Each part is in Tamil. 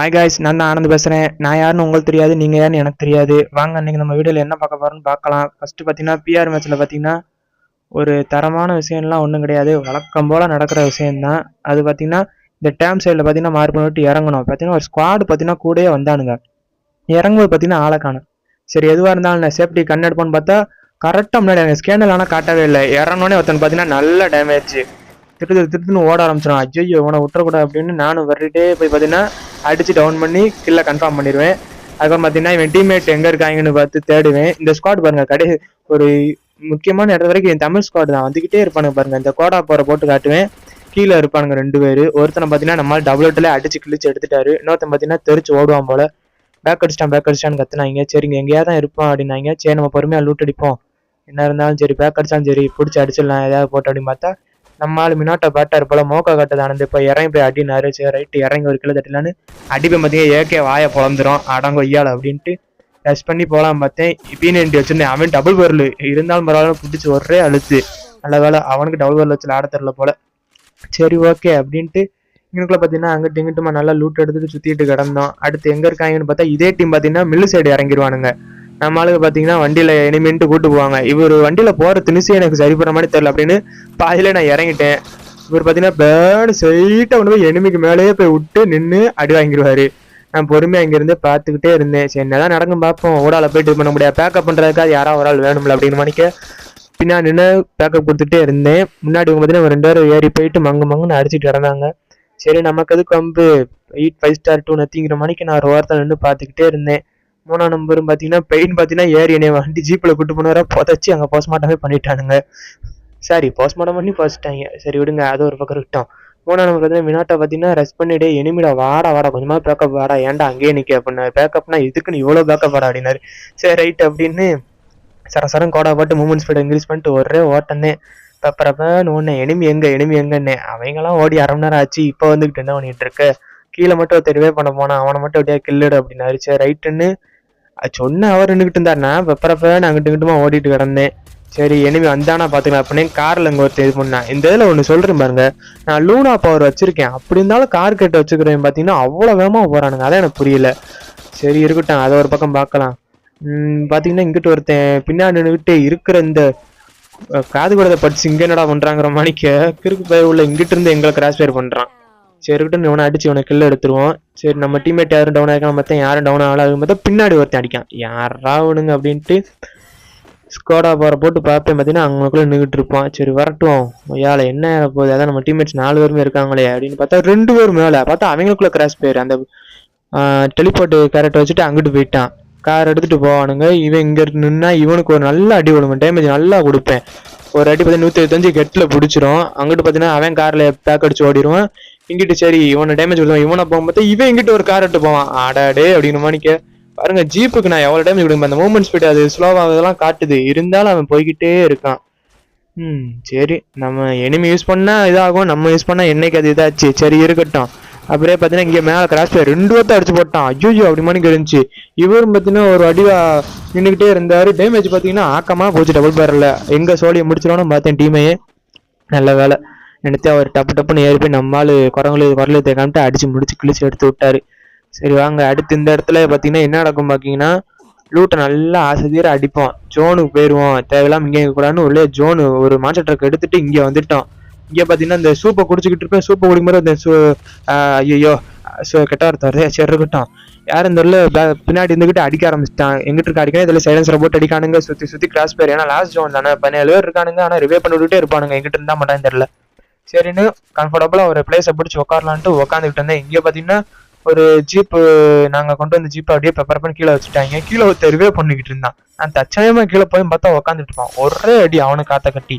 ஹாய் காய்ஸ், நான் தான் ஆனந்த் பேசுகிறேன். நான் யாருன்னு உங்களுக்கு தெரியாது, நீங்கள் யாருன்னு எனக்கு தெரியாது. வாங்க அன்றைக்கி நம்ம வீடியோவில் என்ன பார்க்க போகிறோம்னு பார்க்கலாம். ஃபஸ்ட்டு பார்த்தீங்கன்னா பிஆர் மேட்ச்சில் பார்த்தீங்கன்னா ஒரு தரமான விஷயம்லாம் ஒன்றும் கிடையாது, வழக்கம் போல் நடக்கிற விஷயந்தான். அது பார்த்தீங்கன்னா இந்த டேம் சைடில் பார்த்தீங்கன்னா மார்க் பண்ணிட்டு இறங்கணும். பார்த்தீங்கன்னா ஒரு ஸ்குவாடு பார்த்தீங்கன்னா கூடயே வந்தானுங்க. இறங்கும்போது பார்த்தீங்கன்னா ஆளை காணும். சரி எதுவாக இருந்தாலும் நான் சேஃப்டி கண் எடுப்போன்னு பார்த்தா கரெக்டாக முன்னாடி எனக்கு ஸ்கேனில் ஆனால் காட்டவே இல்லை. இறங்கினோடனே ஒருத்தன் பார்த்தீங்கன்னா நல்ல டேமேஜ் திருத்துன்னு ஓட ஆரம்பிச்சிடும். ஐயோ இவனை விட்டுறக்கூடாது அப்படின்னு நானும் வரட்டே போய் பார்த்தீங்கன்னா அடிச்சு டவுன் பண்ணி கில்லை கன்ஃபார்ம் பண்ணிடுவேன். அதுக்கப்புறம் பார்த்தீங்கன்னா இவன் டீம்மேட் எங்கே இருக்காங்கன்னு பார்த்து தேடுவேன். இந்த ஸ்குவாட் பாருங்க, ஒரு முக்கியமான இடத்து வரைக்கும் என் தமிழ் ஸ்குவாட் தான் வந்துக்கிட்டே இருப்பானுங்க பாருங்க. இந்த கோடா போகிற போட்டு காட்டுவேன். கீழே இருப்பானுங்க 2 பேர். ஒருத்தனை பார்த்தீங்கன்னா நம்மளால் டபுள் ஓட்டில் அடிச்சு கிழிச்சு எடுத்துட்டாரு. இன்னொருத்தன் பார்த்தீங்கன்னா தெரிச்சு ஓடுவான் போல. பேக் அடிச்சிட்டான்னு கத்துனாங்க. சரிங்க எங்கேயா தான் இருப்பான் அப்படின்னாங்க. சரி நம்ம பொறுமையாக லூட் அடிப்போம், என்ன இருந்தாலும் சரி பேக் அடிச்சாலும் சரி பிடிச்சி அடிச்சிடலாம் ஏதாவது போட்டு அப்படின்னு பார்த்தா நம்மளால மினாட்டை பேட்டார் போல மோக்கா கட்டதானது இப்போ இறங்கி போய் அடினாரு. சரி ரைட்டு இறங்கி ஒரு கிலோ தட்டலான்னு அடிப்பை பார்த்தீங்கன்னா ஏகே வாயை பொழந்துடும் அடங்கோ ஐயாள் அப்படின்ட்டு டச் பண்ணி போகலாம் பார்த்தேன். பீனண்டி வச்சிருந்தேன். அவன் டபுள் பேர்லு இருந்தாலும் பரவாயில்ல பிடிச்சி ஒரே அழுத்து. நல்ல வேலை அவனுக்கு டபுள் பேர்ல வச்சு ஆட தெரில போல. சரி ஓகே அப்படின்ட்டு இவனுக்குள்ள பார்த்தீங்கன்னா அங்கிட்டு இங்கிட்டுமா நல்லா லூட் எடுத்துட்டு சுற்றிட்டு கிடந்தோம். அடுத்து எங்கே இருக்காங்கன்னு பார்த்தா இதே டீம் பார்த்தீங்கன்னா மில்லு சைடு இறங்கிடுவானுங்க. நம்ம ஆளுக்கு பார்த்தீங்கன்னா வண்டியில் எனிமின்ட்டு கூட்டு போவாங்க. இவர் வண்டியில் போகிற திணிசு எனக்கு சரி பண்ண மாதிரி தெரில அப்படின்னு பாதியில நான் இறங்கிட்டேன். இவர் பார்த்தீங்கன்னா பேர்டு சைட்டாக கொண்டு போய் எனிமிக்கு மேலேயே போய் விட்டு நின்று அடி வாங்கிடுவார். நான் பொறுமையாக இங்கேருந்து பார்த்துக்கிட்டே இருந்தேன். சரி என்னதான் நடக்கும் பார்ப்போம். ஓடால போயிட்டு பண்ண முடியாது, பேக்கப் பண்ணுறதுக்காக யாராவது ஒரு ஆள் வேணும்ல அப்படின்னு மணிக்க பின்னாடி நின்று பேக்கப் கொடுத்துட்டே இருந்தேன். முன்னாடி பார்த்தீங்கன்னா 2 பேரும் ஏறி போயிட்டு மங்குன்னு அடிச்சுட்டு கிடந்தாங்க. சரி நமக்கு எது கம்பு 8 5 ஸ்டார் 2 நத்திங்கிற மணிக்கு நான் ஒரு வாரத்தில் நின்று பார்த்துக்கிட்டே இருந்தேன். 3ஆம் நம்பரும் பார்த்தீங்கன்னா பெயின் பார்த்தீங்கன்னா ஏறி என்னை வண்டி ஜீப்பில் கூட்டு போனவரை புதைச்சி அங்கே போஸ்ட்மார்ட்டமே பண்ணிட்டானுங்க. சரி போஸ்ட்மார்ட்டம் பண்ணி போச்சிட்டாங்க. சரி விடுங்க, அது ஒரு பக்கம் இருக்கட்டும். 3ஆம் நம்பர் பார்த்தீங்கன்னா மினாட்டை பார்த்தீங்கன்னா ரெஸ்ட் பண்ணிவிட்டு எனிமிடா வாடா கொஞ்சமாக பேக்கப் வாடா, ஏன்டா அங்கேயே நிற்க அப்படின்னாரு. பேக்கப்னா இதுக்குன்னு இவ்வளோ பேக்கப் வாடா அப்படின்னாரு. சரி ரைட் அப்படின்னு சரம் கோடா போட்டு மூமெண்ட் ஸ்பீடை இன்க்ரீஸ் பண்ணிட்டு ஒரே ஓட்டனே பெப்பரப்பன்னு ஒன்று எனிமி எங்கன்னே அவங்கெல்லாம் ஓடி 1/2 மணி நேரம் ஆச்சு. இப்போ வந்துக்கிட்டு என்ன பண்ணிட்டு இருக்க, கீழே மட்டும் தெரியவே பண்ண போனான், அவனை மட்டும் அப்படியே கில்லுடு அப்படின்னாரு. சரி ரைட்டுன்னு சொன்ன அவர் நின்றுக்கிட்டு இருந்தாருன்னா பெப்பரப்பன்னு அங்கிட்டு இங்கிட்டுமா ஓடிட்டு கிடந்தேன். சரி எனிமி வந்தானா பார்த்துக்கலாம் அப்படின்னு காரில் இங்கே ஒருத்தர் இது பண்ணேன். இந்த இதில் ஒன்று சொல்கிறேன் பாருங்க, நான் லூனா பவர் வச்சுருக்கேன், அப்படி இருந்தாலும் கார் கேட்டு வச்சுக்கிறேன் பார்த்தீங்கன்னா அவ்வளோ வேகமாக போகிறானுங்க. அதான் எனக்கு புரியல. சரி இருக்கட்டும், அதை ஒரு பக்கம் பார்க்கலாம். பார்த்தீங்கன்னா இங்கிட்டு ஒருத்தன் பின்னாடி நின்றுக்கிட்டு இருக்கிற இந்த காது கூடதை படிச்சு இங்கே என்னடா பண்ணுறாங்கிற மணிக்க கிறுக்கு பயிர் உள்ள இங்கிட்டு இருந்து எங்களை கிராஸ் ஃபயர் பண்ணுறான். சரி இருக்கட்டும், இவனை அடிச்சு இவனை கில்ல எடுத்துருவோம். சரி நம்ம டீம்மேட் யாரும் டவுன் ஆகிக்கலாம் பார்த்தா யாரும் டவுன் ஆகலாம் பார்த்தா பின்னாடி ஒருத்தன் அடிக்கான். யாரா விடுங்க அப்படின்ட்டு ஸ்கோடா போகிற போட்டு பார்ப்பேன். பார்த்தீங்கன்னா அவங்களுக்குள்ள நின்றுட்டு இருப்பான். சரி வரட்டும் யாழை என்ன போகுது, அதான் நம்ம டீம்மேட்ஸ் 4 பேருமே இருக்காங்களே அப்படின்னு பார்த்தா 2 பேர் மேலே பார்த்தா அவங்களுக்குள்ள கிராஸ் ஃபயர் அந்த டெலிபோர்ட் கேரக்டர் வச்சுட்டு அங்கிட்டு போயிட்டான். கார் எடுத்துகிட்டு போவானுங்க. இவன் இங்கே நின்னா இவனுக்கு ஒரு நல்ல அடி விடுவேன், டேமேஜ் நல்லா கொடுப்பேன். ஒரு அடி பார்த்தீங்கன்னா 175 கெட்டில் பிடிச்சிரும். அங்கிட்டு பார்த்தீங்கன்னா அவன் காரில் பேக் அடிச்சு ஓடிடுவான். இங்கிட்டு சரி இவனை டேமேஜ் கொடுவான். இவனை போகும்போது இவன் இங்கிட்ட ஒரு கார் எடுத்து போவான். ஆடாடே அப்படின்னு மணிக்க பாருங்க, ஜீப்புக்கு நான் எவ்வளோ டேமேஜ் கொடுப்பேன். அந்த மூவ்மெண்ட் ஸ்பீட் அது ஸ்லோவாகலாம் காட்டுது, இருந்தாலும் அவன் போய்கிட்டே இருக்கான். சரி நம்ம எனிமி யூஸ் பண்ணால் இதாகும், நம்ம யூஸ் பண்ணால் என்னைக்கு அது இதாச்சு. சரி இருக்கட்டும். அப்படியே பார்த்தீங்கன்னா இங்கே மேலே கிராஸ் போய் 2 பேர்த்த அடிச்சு போட்டான். ஐயோ அப்படி மணிக்கு இருந்துச்சு. இவரும் பார்த்தீங்கன்னா ஒரு அடிவா நின்றுக்கிட்டே இருந்தார். டேமேஜ் பார்த்தீங்கன்னா ஆக்கமாக போச்சு டபுள் பேரில். எங்கே சோழியை முடிச்சிடணும் பார்த்தேன் டீமையே. நல்ல வேலை நினைத்து அவர் டப்புன்னு ஏறி போய் நம்மளால் குரலை தேக்காமட்டு அடிச்சு முடிச்சு கிழிச்சு எடுத்து விட்டாரு. சரி வாங்க அடுத்து இந்த இடத்துல பார்த்தீங்கன்னா என்ன நடக்கும் பார்த்தீங்கன்னா லூட்டை நல்லா ஆசைத்தீர அடிப்போம். ஜோனுக்கு போயிடுவோம், தேவையில்லாமல் இங்கே கூடாதுன்னு உள்ளே ஜோனு ஒரு மாஸ்டர் ட்ரக் எடுத்துட்டு இங்கே வந்துட்டோம். இங்கே பார்த்தீங்கன்னா இந்த சூப்பை குடிச்சிக்கிட்டு இருப்பேன். சூப்பை குடிக்கும்போது இந்த ஐயோ கெட்ட வார்த்தை. சரி இருக்கட்டும், யாரும் இந்த பின்னாடி இருந்துக்கிட்டு அடிக்க ஆரம்பிச்சிட்டான். எங்கிட்ட இருக்க அடிக்கணும், இதில் சைலன்ஸரை போட்டு அடிக்கானுங்க. சுற்றி கிராஸ் பேர். ஏன்னா லாஸ்ட் ஜோன் தானே, 17 பேர் இருக்கானுங்க. ஆனால் ரிவே பண்ணி விட்டுட்டே இருப்பானுங்க, எங்கிட்ட இருந்தால் மாட்டான்னு தெரியல. சரின்னு கம்ஃபர்டபுளாக ஒரு பிளேஸை பிடிச்சி உட்காரலான்ட்டு உட்காந்துக்கிட்டு இருந்தேன். இங்கே பார்த்தீங்கன்னா ஒரு ஜீப்பு நாங்கள் கொண்டு வந்த ஜீப்பை அப்படியே பெப்பர் பண்ணி கீழே வச்சுட்டாங்க. கீழே ஒருத்தர் ரிவே பண்ணிக்கிட்டு இருந்தான். நான் தச்சயமாக கீழே போய் பார்த்தா உட்காந்துட்டு இருப்பான். ஒரே அடி அவனை காத்த கட்டி,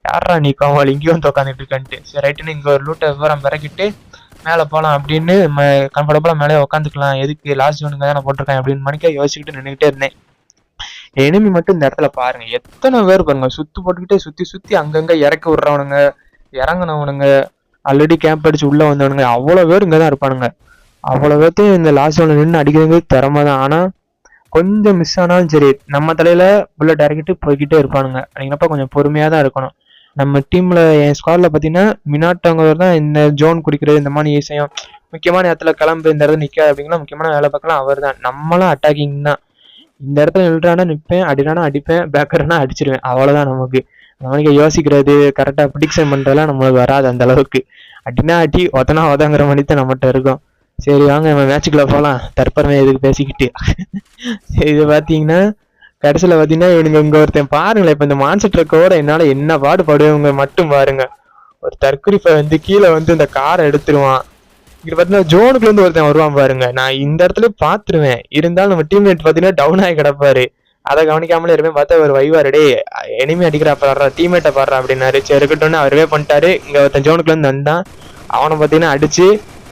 யாரா நீ காவல் இங்கேயும் வந்து உட்காந்துட்டு இருக்கான்ட்டு. சரி ரைட்டுன்னு இங்கே ஒரு லூட்டை விவரம் பிறக்கிட்டு மேலே போகலாம் அப்படின்னு கம்ஃபர்டபுளாக மேலே உட்காந்துக்கலாம். எதுக்கு லாஸ்ட் ஜோனுங்க தான் நான் போட்டிருக்கேன் அப்படின்னு மணிக்க யோசிச்சுக்கிட்டு நின்றுக்கிட்டே இருந்தேன். எனிமி மட்டும் இந்த இடத்துல பாருங்க எத்தனை பேர் பாருங்க, சுற்றி போட்டுக்கிட்டே சுற்றி அங்கங்கே இறக்கி விட்றவனுங்க, இறங்கினவனுங்க, ஆல்ரெடி கேம்ப் அடிச்சு உள்ளே வந்தவனுங்க, அவ்வளோ பேர் இங்கே தான் இருப்பானுங்க. அவ்வளோ பேர்த்தையும் இந்த லாஸ்ட் ஜோனில் நின்று அடிக்கிறது திறமை தான். ஆனால் கொஞ்சம் மிஸ் ஆனாலும் சரி நம்ம தலையில் புல்லட் இறக்கிட்டு போய்கிட்டே இருப்பானுங்க. அப்படிங்கிறப்ப கொஞ்சம் பொறுமையாக தான் இருக்கணும். நம்ம டீமில் என் ஸ்குவாடில் பார்த்தீங்கன்னா மினாட்டவங்க தான் இந்த ஜோன் குடிக்கிறது இந்த மாதிரி விஷயம் முக்கியமான இடத்துல கிளம்பு, இந்த இடத்துல நிற்காது அப்படிங்கன்னா முக்கியமான வேலை பார்க்கலாம் அவர் தான். நம்மளும் அட்டாக்கிங் தான். இந்த இடத்துல நில்றானா நிற்பேன், அடிறானா அடிப்பேன், பேக்கர்னா அடிச்சிருவேன். அவ்வளோதான். நமக்கு யோசிக்கிறது கரெக்டாக ப்ரிடிக்ஷன் பண்ணுறதுலாம் நம்மளுக்கு வராது அந்த அளவுக்கு. அடினா அடி, ஒதனா ஒதங்கிற மாதிரி தான் நம்மகிட்ட இருக்கும். சரி வாங்க நம்ம மேட்சுக்குள்ள போகலாம், தற்பரமே எதுக்கு பேசிக்கிட்டு. இது பார்த்தீங்கன்னா கடைசியில் பார்த்தீங்கன்னா இவனுங்க இங்கே ஒருத்தன் பாருங்களேன். இப்போ இந்த மான்ஸ்டர் ட்ரக்கோட என்னால் என்ன பாடுபடுவவங்க மட்டும் பாருங்க. ஒரு தற்குறிப்பை கீழே இந்த காரை எடுத்துருவான். இங்க பார்த்தீங்கன்னா ஜோனுக்குள்ள ஒருத்தன் வருவான் பாருங்க. நான் இந்த இடத்துல பார்த்துருவேன், இருந்தாலும் நம்ம டீம்மேட் பார்த்தீங்கன்னா டவுன் ஆகி கிடப்பாரு. அதை கவனிக்காமலே இருப்பேன். பார்த்தா ஒரு வைவாரு, எனிமே அடிக்கிறா பாடுறா, டீம்மேட்டை பாடுறா அப்படின்னாரு. சரி இருக்கட்டும்னு அவரே பண்ணிட்டாரு. இங்க ஒருத்தன் ஜோனுக்குள்ள வந்தான். அவனை பார்த்தீங்கன்னா அடிச்சு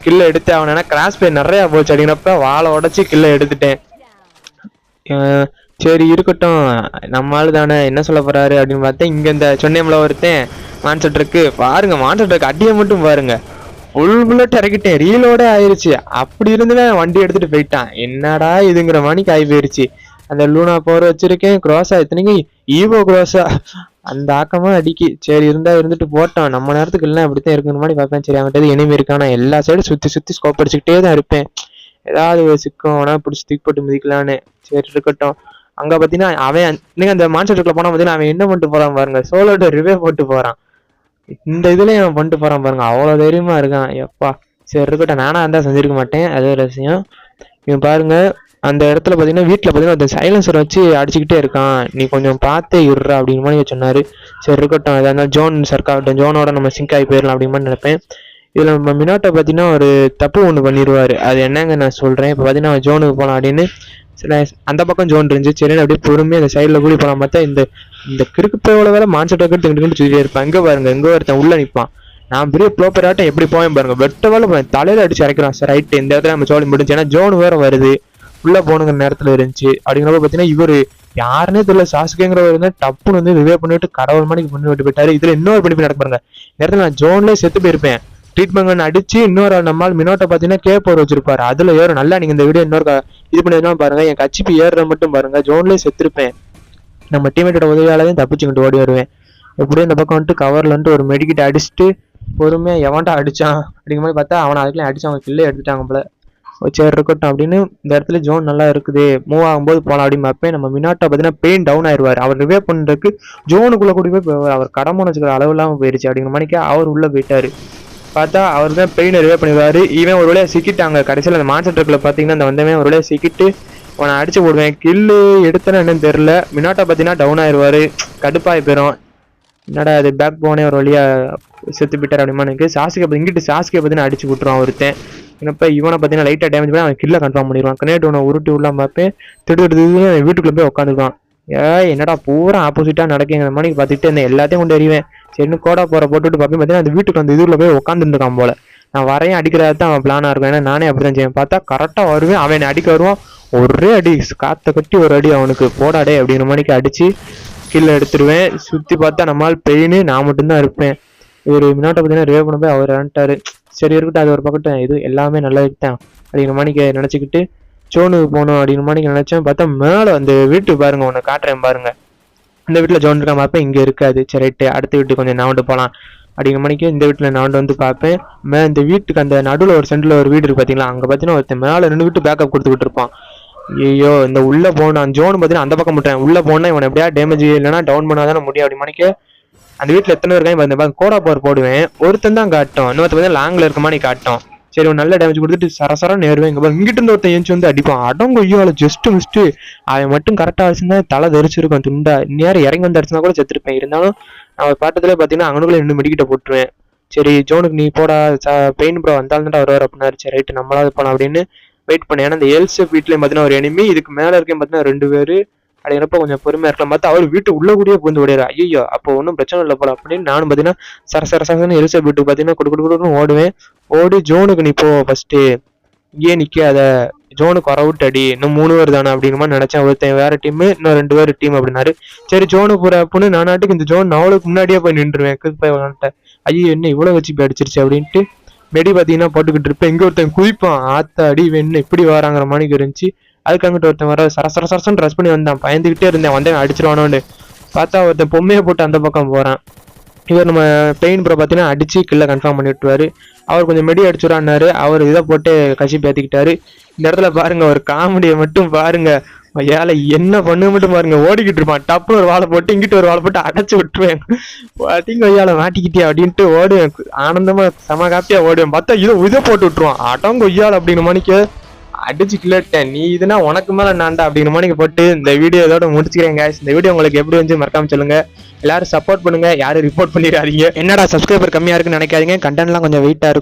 கில்ல எடுத்து அவனை கிராஸ் பே நிறையா போச்சு. அப்படிங்கிறப்ப வாழை உடச்சி கில்ல எடுத்துட்டேன். சரி இருக்கட்டும், நம்மளால தானே என்ன சொல்ல போறாரு அப்படின்னு பார்த்தேன். இங்க இந்த சொன்னேம்ல ஒருத்தன் மான்ஸ்டர் ட்ரக்கு பாருங்க, மான்ஸ்டர் ட்ரக் அடியை மட்டும் பாருங்க, ஃபுல் புல்லட் இறக்கிட்டேன், ரீலோட ஆயிருச்சு. அப்படி இருந்துதான் வண்டி எடுத்துட்டு போயிட்டான். என்னடா இதுங்கிற மணிக்கு ஆகி போயிருச்சு. அந்த லூனா பவர் வச்சிருக்கேன், குரோஸா இத்தனைக்கு ஈவோ குரோஸா, அந்த ஆக்கமா அடிக்கி. சரி இருந்துட்டு போட்டோம், நம்ம நேரத்துக்கு எல்லாம் இப்படித்தான் இருக்குற மாதிரி பார்ப்பேன். சரி அவன்கிட்ட எனிமி இருக்கானா எல்லா சைடும் சுத்தி ஸ்கோப் அடிச்சுக்கிட்டே தான் இருப்பேன். ஏதாவது சிக்கம் வேணா பிடிச்சி தூக்கி போட்டு மிதிக்கலான்னு. சரி இருக்கட்டும். அங்க பாத்தீங்கன்னா அவன் நீங்க அந்த மான்ஸ்டர் ட்ரக்ல போனா பாத்தீங்கன்னா அவன் என்ன பண்ணிட்டு போறான் பாருங்க, சோலோட ரிவே போட்டு போறான். இந்த இதுல அவன் பண்ணிட்டு போறான் பாருங்க, அவ்வளவு தைரியமா இருக்கான். எப்பா சரி இருக்கட்டும், நானா இருந்தா செஞ்சிருக்க மாட்டேன், அது ஒரு விஷயம். இவன் பாருங்க அந்த இடத்துல பாத்தீங்கன்னா வீட்டுல பாத்தீங்கன்னா சைலன்சர் வச்சு அடிச்சுக்கிட்டே இருக்கான். நீ கொஞ்சம் பார்த்தே இருறா அப்படின்னு மாதிரி சொன்னாரு. சரி இருக்கட்டும், ஏதாவது ஜோன் சர்க்காகட்டும், ஜோனோட நம்ம சிங்க் ஆகி போயிடலாம் அப்படின்னு மாதிரி நினைப்பேன். இதுல நம்ம மினோட்டை பாத்தீங்கன்னா ஒரு தப்பு ஒண்ணு பண்ணிடுவாரு. அது என்னங்க நான் சொல்றேன். இப்ப பாத்தீங்கன்னா ஜோனுக்கு போலாம் அப்படின்னு அந்த பக்கம் ஜோன் இருந்துச்சு. சரி அப்படியே பொறுமையா அந்த சைட்ல கூடி போலாம் பார்த்தா இந்த கிறுக்கு போல வேலை மான்ஸ்டர் ட்ரக் திங்கிட்டு சொல்லிட்டே இருப்பான். எங்க பாருங்க, எங்க ஒருத்தன் உள்ள நிற்பான். நான் பெரிய ப்ளோப்பராட்டம் எப்படி போவேன் பாருங்க, வெட்ட வேலை தலையில அடிச்சு இறக்கிறான். சார் ரைட்டு, இந்த இடத்துல நம்ம சோழி முடிஞ்சு. ஏன்னா ஜோன் வேற வருது, உள்ள போனுங்கிற நேரத்துல இருந்துச்சு. அப்படிங்கிறப்ப பாத்தீங்கன்னா இவரு யாருன்னே தெரியல, சாசுகேங்கிறவர் டப்புன்னு ரிவே பண்ணிட்டு கடவுள் மணிக்கு பண்ணி விட்டு போயிட்டாரு. இதுல இன்னொரு பண்ணி நடக்க பாருங்க, நேரத்துல நான் ஜோன்லேயே செத்து போயிருப்பேன். ட்ரீட்மெண்ட் அடிச்சு இன்னொரு நம்மால் மினோட்டை பாத்தீங்கன்னா கேப்போர் வச்சிருப்பாரு, அதுல ஏறும். நல்லா நீங்க இந்த வீடியோ இன்னொரு இது பண்ணிருந்தா பாருங்க, என் கச்சிப்பி ஏறுற மட்டும் பாருங்க, ஜோன்லேயே செத்துருப்பேன். நம்ம டீமேட்டோட உதவியாலையும் தப்பிச்சுக்கிட்டு ஓடி வருவேன். எப்படியும் இந்த பக்கம் கவர்ல ஒரு மெடிக்கிட்ட அடிச்சுட்டு பொறுமையா எவன்டா அடிச்சான் அப்படிங்கிற மாதிரி பார்த்தா அவனை அதுக்குள்ளே அடிச்சு அவங்க கில்லே எடுத்துட்டாங்க போல. சரி இருக்கட்டும் அப்படின்னு இந்த இடத்துல ஜோன் நல்லா இருக்குது, மூவ் ஆகும்போது போகலாம் அப்படின்னு பார்ப்பேன். நம்ம மினாட்டை பார்த்தீங்கன்னா பெயின் டவுன் ஆயிடுவார். அவர் ரிவே பண்ணுறதுக்கு ஜோனுக்குள்ளே கூடி போய் அவர் கடமை வச்சுக்கிற அளவு இல்லாமல் போயிடுச்சு. அப்படிங்கிற மணிக்கு அவர் உள்ளே போயிட்டாரு. பார்த்தா அவர் தான் பெயினை ரிவே பண்ணிடுவாரு. இவன் ஒரு வேலையை சிக்கிட்டாங்க. கடைசியில் அந்த மான்ஸ்டர் ட்ரக்ல பார்த்தீங்கன்னா அந்த வந்தவன் ஒரு வேலையை சிக்கிட்டு அவனை அடிச்சு போடுவேன். கில்லு எடுத்தேன்னு என்னன்னு தெரியல. மினாட்டை பார்த்தீங்கன்னா டவுன் ஆயிடுவாரு, கடுப்பாகி போயிடும். என்னடா அது பேக் போனே ஒரு வழியா செத்து போயிட்டார் அப்படிமா. எனக்கு சாஸ்கே இங்கிட்டு சாஸ்கே பார்த்தீங்கன்னா அடிச்சு விட்டுருவான் ஒருத்தன். இப்போ இவனை பார்த்தீங்கன்னா லைட்டாக டேமேஜ் பண்ணி அவன் கில்ல கன்ஃபார்ம் பண்ணிடுவான். கனேட் ஒன்று உருட்டி உள்ளாம பார்ப்பேன். திடுறது வீட்டுக்குள்ளே போய் உட்காந்துருக்கான். என்னடா பூரா ஆப்போசிட்டாக நடக்குங்கிற மாதிரி பார்த்துட்டு இருந்தேன். எல்லாத்தையும் கொண்டு எறிவேன். சரின்னு கோடா போகிற போட்டுவிட்டு பார்ப்பேன். பார்த்தீங்கன்னா அந்த வீட்டுக்கு அந்த இதுல போய் உட்காந்துருக்கான் போல. நான் வரையும் அடிக்கிறது தான் அவன் பிளானாக இருக்கும். ஏன்னா நானே அப்படி தான் செய்வேன். பார்த்தா கரெக்டாக வருவேன், அவன் அடிக்க வருவான். ஒரே அடி காற்றை கட்டி ஒரு அடி அவனுக்கு போடாடே அப்படிங்கிற மணிக்கு அடிச்சு கீழே எடுத்துருவேன். சுற்றி பார்த்தா நம்மளால் பெயின், நான் மட்டும்தான் இருப்பேன். இவர் மினாட்டை பார்த்தீங்கன்னா ரிவே பண்ண போய் அவர் இறந்துட்டாரு. சரி இருக்கட்டும், அது ஒரு பக்கட்டும், இது எல்லாமே நல்லது தான் அப்படிங்கிற மணிக்கு நினச்சிக்கிட்டு ஜோனுக்கு போகணும் அப்படிங்கிற மணிக்கு நினச்சேன். பார்த்தா மேலே அந்த வீட்டு பாருங்க, ஒன்று காட்டுறேன் பாருங்க. இந்த வீட்டில் ஜோன் இருக்கா பார்ப்பேன், இங்கே இருக்காது. சரி ரைட்டு, அடுத்த வீட்டுக்கு கொஞ்சம் நான் போகலாம் அப்படிங்கிற மணிக்கு இந்த வீட்டில் நான் பார்ப்பேன். இந்த வீட்டுக்கு அந்த நடுவில் ஒரு சென்டரில் ஒரு வீடு இருக்கு பார்த்தீங்களா, அங்கே பார்த்தீங்கன்னா ஒருத்தன் மேலே 2 வீட்டு பேக்கப் கொடுத்துக்கிட்டு இருப்பான். ஐயோ இந்த உள்ள போனான் ஜோன் பார்த்தீங்கன்னா அந்த பக்கம் முட்டேன். உள்ள போனா இவன் எப்படியா டேமேஜ் இல்லைன்னா டவுன் பண்ணாதானே முடியும். அப்படி மணிக்கு அந்த வீட்டில் எத்தனை இருக்காங்க பார்த்தேன். கோடா பவர் போடுவேன், ஒருத்தன் தான் காட்டும், இன்னொருத்த பார்த்தீங்கன்னா லாங்கில் இருக்க மாதிரி காட்டும். சரி ஒரு நல்ல டேமேஜ் கொடுத்துட்டு சரசரம் நேருவேன். இங்கிட்ட இருந்து ஒருத்தன் ஏஞ்சி அடிப்பான். அடங்கு ஐயோல ஜஸ்ட் மிஸ்ட்டு. அவன் மட்டும் கரெக்டாக அடிச்சுன்னா தலை தெரிச்சிருக்கும் துண்டா. நேரம் இறங்கி வந்து அடிச்சுனா கூட செத்துருப்பேன். இருந்தாலும் நான் பாட்டத்துல பார்த்தீங்கன்னா அங்கனுக்குள்ள 2 மெடிக்கிட்ட போட்டுருவேன். சரி ஜோனுக்கு நீ போடா, பெயின் ப்ரோ வந்தாலும் தான் வருவார் அப்படின்னாரு. சரி ரைட்டு நம்மளாவது போகலாம் அப்படின்னு வெயிட் பண்ணேன். ஏன்னா இந்த எல்செஃப் வீட்லேயும் பார்த்தீங்கன்னா ஒரு எனிமி, இதுக்கு மேலே இருக்கேன் பார்த்தீங்கன்னா 2 பேர். அப்படிங்கிறப்ப கொஞ்சம் பொறுமையாக இருக்கலாம். பார்த்தா அவர் வீட்டு உள்ள கூடயே புகுந்து ஓடிடுறா. ஐயோ அப்போ ஒன்றும் பிரச்சனை இல்லை போல அப்படின்னு நானும் பார்த்தீங்கன்னா சரசரசன்னு எல்செஃப் வீட்டுக்கு பார்த்தீங்கன்னா கொடுக்குன்னு ஓடுவேன். ஓடி ஜோனுக்கு நீ போ ஃபர்ஸ்ட்டு, இங்கேயே நிற்காத, ஜோனுக்கு வரவுட்டு அடி, இன்னும் 3 பேர் தானே அப்படிங்கிற மாதிரி நினச்சேன். ஒருத்தன் வேற டீமு, இன்னும் 2 பேர் டீம் அப்படின்னாரு. சரி ஜோனு போகிற அப்படின்னு நானாட்டுக்கு இந்த ஜோன் அவளுக்கு முன்னாடியே போய் நின்றுருவேன். போய் ஐயோ என்ன இவ்வளோ வச்சு போய் அடிச்சிருச்சு அப்படின்ட்டு மெடி பார்த்தீங்கன்னா போட்டுக்கிட்டு இருப்பேன். இங்கே ஒருத்தன் குதிப்பான், ஆத்த அடி வேணும் இப்படி வராங்கிற மாதிரி இருந்துச்சு. அதுக்கு அங்கிட்ட ஒருத்தன் வர சரசரசரசன்னு ட்ரெஸ் பண்ணி வந்தான். பயந்துக்கிட்டே இருந்தேன், வந்தேன் அடிச்சிருவானோன்னு. பார்த்தா ஒருத்தன் பொம்மையை போட்டு அந்த பக்கம் போகிறான். இவர் நம்ம பெயின் ப்ரோ பார்த்தீங்கன்னா அடிச்சு கில்ல கன்ஃபார்ம் பண்ணி விட்டுருவாரு. அவர் கொஞ்சம் மெடி அடிச்சுடான்னாரு. அவர் இதை போட்டு கட்சி பேத்திக்கிட்டாரு. இந்த இடத்துல பாருங்க ஒரு காமெடியை மட்டும் பாருங்க. ஏழை என்ன பண்ணு மட்டும் பாருங்க, ஓடிக்கிட்டு இருப்பான். டப்புன்னு ஒரு வாழை போட்டு இங்கிட்டு ஒரு வாழை போட்டு அடைச்சு விட்டுருவேன். பாட்டிங்க ஐயால மாட்டிக்கிட்டியா அப்படின்ட்டு ஓடுவேன். ஆனந்தமா செம காப்பியா ஓடுவேன். பார்த்தா இதை போட்டு விட்டுருவான். அடங்க ஐயாள் அப்படின்னு மணிக்கு அடிச்சு கிளட்டேன். நீ இதுனா உனக்கு மேல நான்டா அப்படின்னு மணிக்கு போட்டு இந்த வீடியோ இதோட முடிச்சுக்கிறேன் guys. இந்த வீடியோ உங்களுக்கு எப்படி வந்து மறக்காம சொல்லுங்க. எல்லாரும் சப்போர்ட் பண்ணுங்க, யாரும் ரிப்போர்ட் பண்ணிடாதீங்க. என்னடா சப்ஸ்கிரைபர் கம்மியா இருக்குன்னு நினைக்காதீங்க, கண்டென்ட்லாம் கொஞ்சம் வெயிட்டா இருக்கும்.